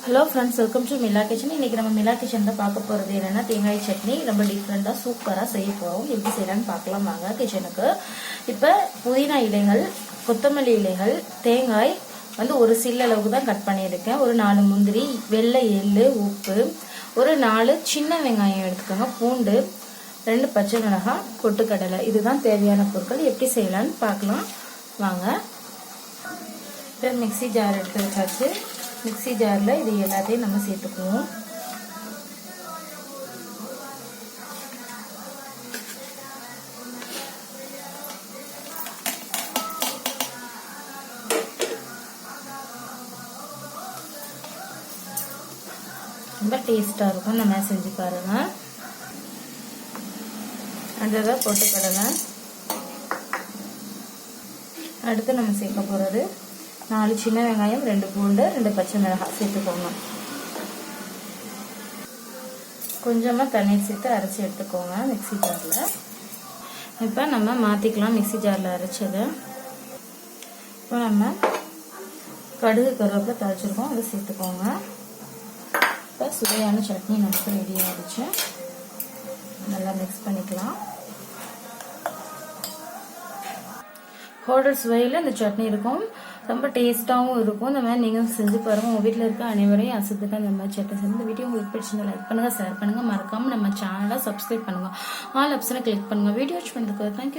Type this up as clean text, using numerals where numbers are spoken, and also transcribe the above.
Hello friends, welcome to Mila kitchen. இன்னைக்கு நம்ம மிலா கிச்சன்ல பார்க்க போறது என்னன்னா தேங்காய் சட்னி. ரொம்ப டிஃப்ரெண்டா சூப்பரா செய்ய போறோம். எப்படி செய்யலாம்னு பார்க்கலாம் வாங்க கிச்சனுக்கு. இப்ப புதினா இலைகள், கொத்தமல்லி இலைகள், தேங்காய் வந்து ஒரு சில்லு அளவுக்கு தான் கட் பண்ணியிருக்கேன். ஒரு 4 முந்திரி, வெள்ளை எள்ளு, உப்பு, ஒரு 4 சின்ன வெங்காயம் எடுத்துக்கோங்க, பூண்டு, 2 பச்சை மிளகாய், பொட்டுக்கடலை. இதுதான் தேவையான பொருட்கள். எப்படி செய்யலாம்னு பார்க்கலாம் வாங்க. இப்போ மிக்சி ஜார் எடுத்து வச்சாச்சு. மிக்சி ஜார்ல இது எல்லாத்தையும் நம்ம சேர்த்துக்குவோம். ரொம்ப டேஸ்டா இருக்கும். நம்ம செஞ்சு பாருங்க. அடுத்ததான் பொட்டுக்கடலை. அடுத்து நம்ம சேர்க்க போறது 4 சின்ன வெங்காயம், 2 பூண்டு, 2 பச்சை மிளகாய் சேர்த்துக்கோங்க. கொஞ்சமா தண்ணீர் சேர்த்து அரைச்சி எடுத்துக்கோங்க மிக்சி ஜார்ல. இப்போ நம்ம மாத்திக்கலாம் மிக்சி ஜார்ல அரைச்சது. இப்போ நம்ம கடுகு கருவேப்பிலை தாளிச்சிருக்கோம், அதை சேர்த்துக்கோங்க. இப்போ சுவையான சட்னி நமக்கு ரெடி ஆயிடுச்சு. நல்லா மிக்ஸ் பண்ணிக்கலாம். ஹோட்டல் சுவையில் இந்த சட்னி இருக்கும். ரொம்ப டேஸ்டாகவும் இருக்கும். இந்த மாதிரி நீங்கள் செஞ்சு பாருங்கள். உங்கள் வீட்டில் இருக்க அனைவரையும் அசத்துக்கு அந்த மாதிரி சட்னி செஞ்சு. இந்த வீடியோ உங்களுக்கு பிடிச்சிருந்தா லைக் பண்ணுங்கள், ஷேர் பண்ணுங்கள். மறக்காமல் நம்ம சேனலை சப்ஸ்கிரைப் பண்ணுங்கள். ஆல் ஆப்ஷனை கிளிக் பண்ணுங்கள். வீடியோ வாட்ச் பண்ணுறதுக்கு தேங்க்யூ.